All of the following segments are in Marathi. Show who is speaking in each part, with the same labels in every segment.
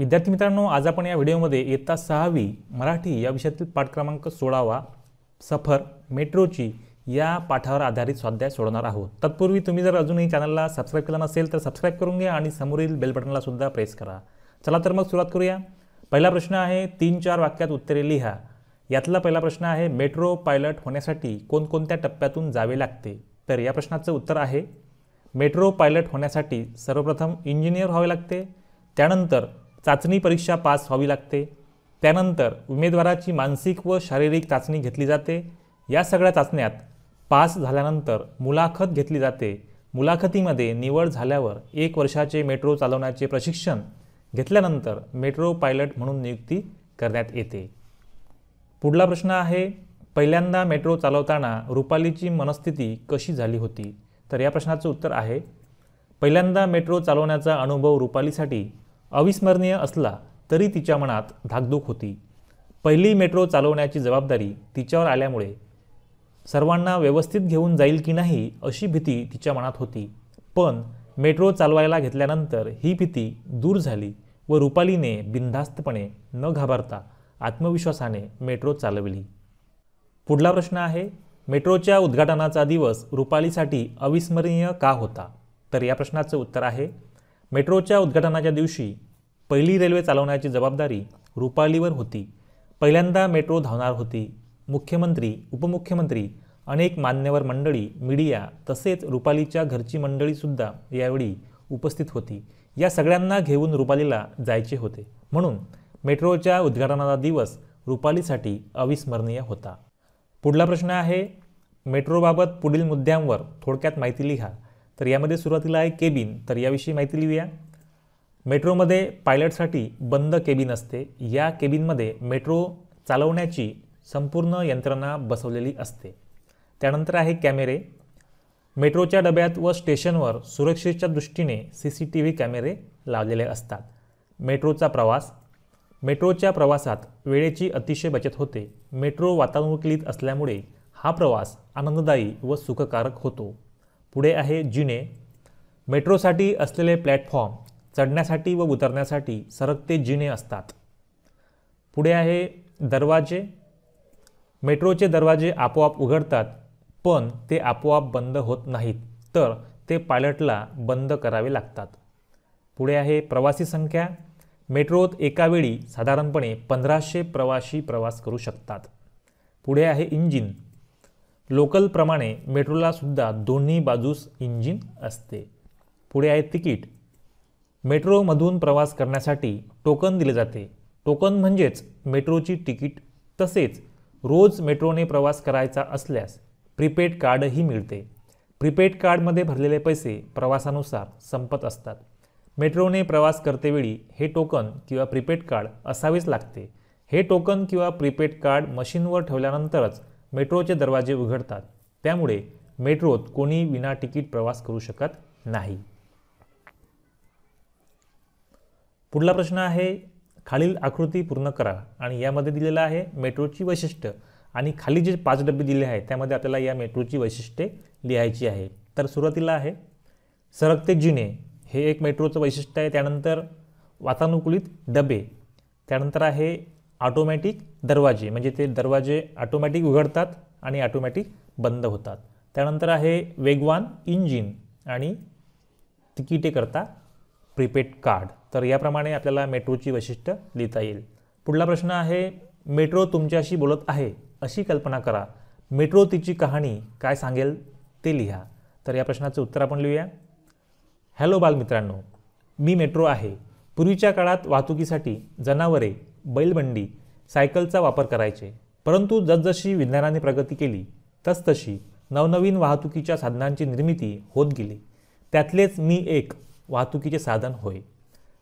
Speaker 1: विद्यार्थी मित्रांनो, आज आपण या व्हिडिओमध्ये इयत्ता 6वी मराठी या विषयातील पाठ क्रमांक 16वा सफर मेट्रोची या पाठावर आधारित स्वाध्याय सोडवणार आहोत। तत्पूर्वी तुम्ही जर अजूनही चॅनलला सबस्क्राइब केला नसेल तर सबस्क्राइब करून घ्या आणि समोरील बेल बटनला सुद्धा प्रेस करा। चला तर मग सुरुवात करूया। पहिला प्रश्न आहे 3-4 वाक्यात उत्तरे लिहा। यातला पहिला प्रश्न आहे मेट्रो पायलट होण्यासाठी कोणकोणत्या टप्प्यातून जावे लागते। तर या प्रश्नाचं उत्तर आहे मेट्रो पायलट होण्यासाठी सर्वप्रथम इंजिनियर व्हावे लागते, त्यानंतर चाचणी परीक्षा पास व्हावी लागते, त्यानंतर उमेदवाराची मानसिक व शारीरिक चाचणी घेतली जाते। या सगळ्या चाचण्यात पास झाल्यानंतर मुलाखत घेतली जाते। मुलाखतीमध्ये निवड झाल्यावर 1 वर्षाचे मेट्रो चालवण्याचे प्रशिक्षण घेतल्यानंतर मेट्रो पायलट म्हणून नियुक्ती करण्यात येते। पुढला प्रश्न आहे पहिल्यांदा मेट्रो चालवताना रुपालीची मनस्थिती कशी झाली होती। तर या प्रश्नाचं उत्तर आहे पहिल्यांदा मेट्रो चालवण्याचा अनुभव रुपालीसाठी अविस्मरणीय असला तरी तिच्या मनात धाकधूक होती। पहिली मेट्रो चालवण्याची जबाबदारी तिच्यावर आल्यामुळे सर्वांना व्यवस्थित घेऊन जाईल की नाही अशी भीती तिच्या मनात होती, पण मेट्रो चालवायला घेतल्यानंतर ही भीती दूर झाली व रुपालीने बिनधास्तपणे न घाबरता आत्मविश्वासाने मेट्रो चालवली। पुढला प्रश्न आहे मेट्रोच्या उद्घाटनाचा दिवस रुपालीसाठी अविस्मरणीय का होता। तर या प्रश्नाचं उत्तर आहे मेट्रोच्या उद्घाटनाच्या दिवशी पहिली रेल्वे चालवण्याची जबाबदारी रुपालीवर होती। पहिल्यांदा मेट्रो धावणार होती। मुख्यमंत्री, उपमुख्यमंत्री, अनेक मान्यवर मंडळी, मीडिया तसेच रुपालीच्या घरची मंडळीसुद्धा यावेळी उपस्थित होती। या सगळ्यांना घेऊन रुपालीला जायचे होते, म्हणून मेट्रोच्या उद्घाटनाचा दिवस रुपालीसाठी अविस्मरणीय होता। पुढला प्रश्न आहे मेट्रोबाबत पुढील मुद्द्यांवर थोडक्यात माहिती लिहा। तर यामध्ये सुरुवातीला आहे केबिन, तर याविषयी माहिती लिहूया। मेट्रोमध्ये पायलटसाठी बंद केबिन असते। या केबिनमध्ये मेट्रो चालवण्याची संपूर्ण यंत्रणा बसवलेली असते। त्यानंतर आहे कॅमेरे। मेट्रोच्या डब्यात व स्टेशनवर सुरक्षेच्या दृष्टीने CCTV कॅमेरे लावलेले असतात। मेट्रोचा प्रवास। मेट्रोच्या प्रवासात वेळेची अतिशय बचत होते। मेट्रो वातानुकूलित असल्यामुळे हा प्रवास आनंददायी व सुखकारक होतो। पुढे आहे जिने। मेट्रोसाठी असलेले प्लॅटफॉर्म चढण्यासाठी व उतरण्यासाठी सरकते जिने असतात। पुढे आहे दरवाजे। मेट्रोचे दरवाजे आपोआप उघडतात, पण ते आपोआप बंद होत नाहीत, तर ते पायलटला बंद करावे लागतात। पुढे आहे प्रवासी संख्या। मेट्रोत एका वेळी साधारणपणे 1500 प्रवासी प्रवास करू शकतात। पुढे आहे इंजिन। लोकलप्रमाणे मेट्रोला सुद्धा दोन्ही बाजूस इंजिन असते। पुढे आहे तिकीट। मेट्रोमधून प्रवास करण्यासाठी टोकन दिले जाते। टोकन म्हणजेच मेट्रोची तिकीट। तसेच रोज मेट्रोने प्रवास करायचा असल्यास प्रीपेड कार्डही मिळते। प्रीपेड कार्डमध्ये भरलेले पैसे प्रवासानुसार संपत असतात। मेट्रोने प्रवास करतेवेळी हे टोकन किंवा प्रीपेड कार्ड असावेच लागते। हे टोकन किंवा प्रीपेड कार्ड मशीनवर ठेवल्यानंतरच मेट्रोचे दरवाजे उघडतात, त्यामुळे मेट्रोत कोणी विना तिकीट प्रवास करू शकत नाही। पुढला प्रश्न आहे खालील आकृती पूर्ण करा आणि यामध्ये दिलेला आहे मेट्रोची वैशिष्ट्य आणि खाली जे 5 डबे दिले आहेत त्यामध्ये आपल्याला या मेट्रोची वैशिष्ट्ये लिहायची आहे। तर सुरुवातीला आहे सरकते जिने, हे एक मेट्रोचं वैशिष्ट्य आहे। त्यानंतर वातानुकूलित डबे, त्यानंतर आहे ऑटोमॅटिक दरवाजे, म्हणजे ते दरवाजे ऑटोमॅटिक उघडतात आणि ऑटोमॅटिक बंद होतात। त्यानंतर आहे वेगवान इंजिन आणि तिकिटे करता प्रीपेड कार्ड। तर याप्रमाणे आपल्याला मेट्रोची वैशिष्ट्य लिहिता येईल। पुढला प्रश्न आहे मेट्रो तुमच्याशी बोलत आहे अशी कल्पना करा। मेट्रो तिची कहाणी काय सांगेल ते लिहा। तर या प्रश्नाचं उत्तर आपण लिहूया। हॅलो बालमित्रांनो, मी मेट्रो आहे। पूर्वीच्या काळात वाहतुकीसाठी जनावरे, बैलबंडी, सायकलचा वापर करायचे, परंतु जसजशी विज्ञानाने प्रगती केली तसतशी नवनवीन वाहतुकीच्या साधनांची निर्मिती होत गेली। त्यातलेच मी एक वाहतुकीचे साधन होय।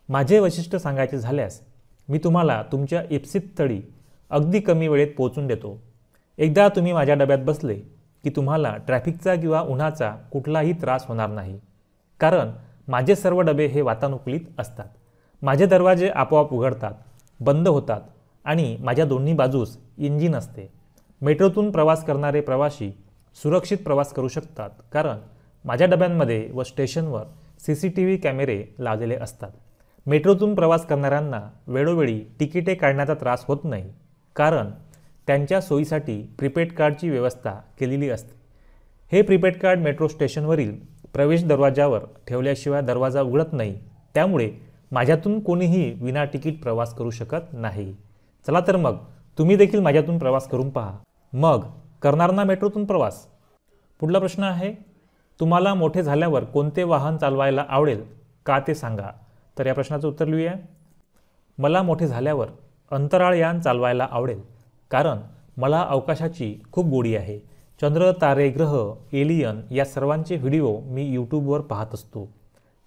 Speaker 1: माझे वैशिष्ट्य सांगायचे झाल्यास मी तुम्हाला तुमच्या इप्सित स्थळी अगदी कमी वेळेत पोहोचून देतो। एकदा तुम्ही माझ्या डब्यात बसले की तुम्हाला ट्रॅफिकचा किंवा उन्हाचा कुठलाही त्रास होणार नाही, कारण माझे सर्व डबे हे वातानुकूलित असतात। माझे दरवाजे आपोआप उघडतात, बंद होतात आणि माझ्या दोन्ही बाजूस इंजिन असते। मेट्रोतून प्रवास करणारे प्रवासी सुरक्षित प्रवास करू शकतात, कारण माझ्या डब्यांमध्ये व स्टेशनवर CCTV कॅमेरे लावलेले असतात। मेट्रोतून प्रवास करणाऱ्यांना वेळोवेळी तिकिटे काढण्याचा त्रास होत नाही, कारण त्यांच्या सोयीसाठी प्रीपेड कार्डची व्यवस्था केलेली असते. हे प्रीपेड कार्ड मेट्रो स्टेशनवरील प्रवेश दरवाजावर ठेवल्याशिवाय दरवाजा उघडत नाही, त्यामुळे माझ्यातून कोणीही विना तिकीट प्रवास करू शकत नाही. चला तर मग तुम्ही देखील माझ्यातून प्रवास करून पहा. मग करणार ना मेट्रोतून प्रवास? पुढला प्रश्न आहे, तुम्हाला मोठे झाल्यावर कोणते वाहन चालवायला आवडेल का ते सांगा. तर या प्रश्नाचं उत्तर लिहूया. मला मोठे झाल्यावर अंतराळयान चालवायला आवडेल, कारण मला अवकाशाची खूप गोडी आहे. चंद्र, तारे, ग्रह, एलियन या सर्वांचे व्हिडिओ मी यूट्यूबवर पाहत असतो.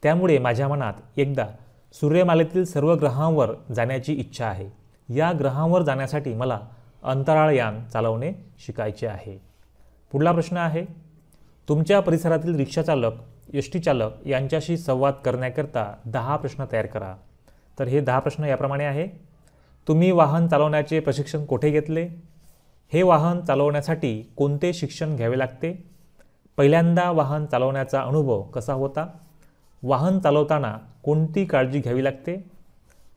Speaker 1: त्यामुळे माझ्या मनात एकदा सूर्यमालेतील सर्व ग्रहांवर जाण्याची इच्छा आहे. या ग्रहांवर जाण्यासाठी मला अंतराळयान चालवणे शिकायचे आहे. पुढला प्रश्न आहे, तुमच्या परिसरातील रिक्षाचालक, एस टी चालक यांच्याशी संवाद करण्याकरता 10 प्रश्न तयार करा. तर हे 10 प्रश्न याप्रमाणे आहे. तुम्ही वाहन चालवण्याचे प्रशिक्षण कोठे घेतले? हे वाहन चालवण्यासाठी कोणते शिक्षण घ्यावे लागते? पहिल्यांदा वाहन चालवण्याचा अनुभव कसा होता? वाहन चालवताना कोणती काळजी घ्यावी लागते?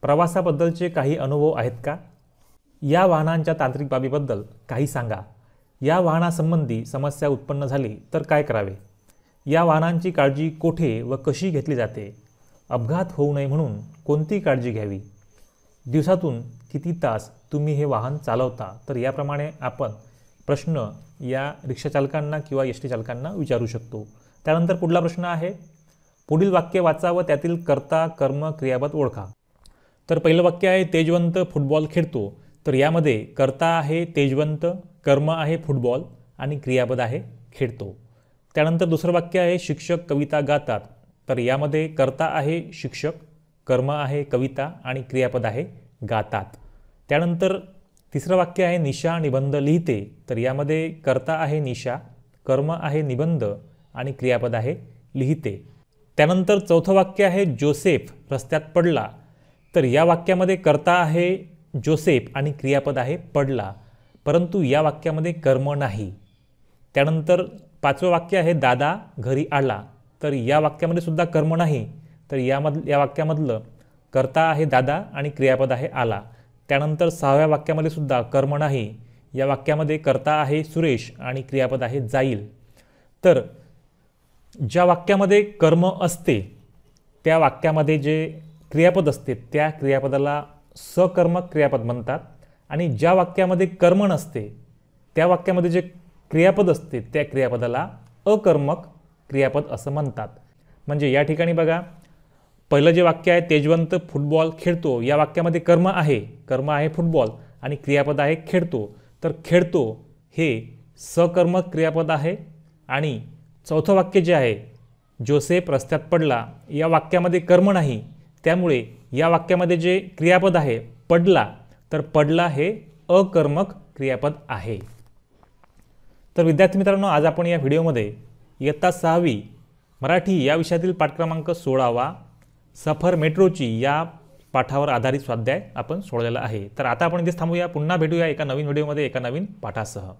Speaker 1: प्रवासाबद्दलचे काही अनुभव आहेत का? या वाहनांच्या तांत्रिक बाबीबद्दल काही सांगा. या वाहनासंबंधी समस्या उत्पन्न झाली तर काय करावे? या वाहनांची काळजी कोठे व कशी घेतली जाते? अपघात होऊ नये म्हणून कोणती काळजी घ्यावी? दिवसातून किती तास तुम्ही हे वाहन चालवता? तर याप्रमाणे आपण प्रश्न या रिक्षाचालकांना किंवा एस टी चालकांना विचारू शकतो. त्यानंतर पुढला प्रश्न आहे, पुढील वाक्य वाचा व त्यातील कर्ता, कर्म, क्रियापद ओळखा. तर पहिलं वाक्य आहे, तेजवंत फुटबॉल खेळतो. तर यामध्ये कर्ता आहे तेजवंत, कर्म आहे फुटबॉल आणि क्रियापद आहे खेळतो. त्यानंतर दुसरं वाक्य आहे, शिक्षक कविता गातात. तर यामध्ये कर्ता आहे शिक्षक, कर्म आहे कविता आणि क्रियापद आहे गातात. त्यानंतर तिसरं वाक्य आहे, निशा निबंध लिहिते. तर यामध्ये कर्ता आहे निशा, कर्म आहे निबंध आणि क्रियापद आहे लिहिते. त्यानंतर चौथं वाक्य आहे, जोसेफ रस्त्यात पडला. तर या वाक्यामध्ये कर्ता आहे जोसेफ आणि क्रियापद आहे पडला, परंतु या वाक्यामध्ये कर्म नाही. त्यानंतर पाचवं वाक्य आहे, दादा घरी आला. तर या वाक्यामध्ये सुद्धा कर्म नाही. तर या वाक्यामधलं कर्ता आहे दादा आणि क्रियापद आहे आला. त्यानंतर सहाव्या वाक्यामध्ये सुद्धा कर्म नाही. या वाक्यामध्ये कर्ता आहे सुरेश आणि क्रियापद आहे जाईल. तर ज्या वाक्यामध्ये कर्म असते त्या वाक्यामध्ये जे क्रियापद असते त्या क्रियापदाला सकर्मक क्रियापद म्हणतात, आणि ज्या वाक्यामध्ये कर्म नसते त्या वाक्यामध्ये जे क्रियापद असते त्या क्रियापदाला अकर्मक क्रियापद असं म्हणतात. म्हणजे या ठिकाणी बघा, पहिलं जे वाक्य आहे, तेजवंत फुटबॉल खेळतो, या वाक्यामध्ये कर्म आहे फुटबॉल आणि क्रियापद आहे खेळतो. तर खेळतो हे सकर्मक क्रियापद आहे. आणि चौथं वाक्य जे आहे, जोसेफ रस्त्यात पडला, या वाक्यामध्ये कर्म नाही, त्यामुळे या वाक्यामध्ये जे क्रियापद आहे पडला, तर पडला हे अकर्मक क्रियापद आहे. तर विद्यार्थी मित्रांनो, आज आपण या व्हिडिओमध्ये इयत्ता 6वी मराठी या विषयातील पाठ क्रमांक 16वा सफर मेट्रोची या पाठावर आधारित स्वाध्याय आपण सोडवलेला आहे. तर आता आपण इथेच थांबूया. पुन्हा भेटूया एका नवीन व्हिडिओमध्ये एका नवीन पाठासह.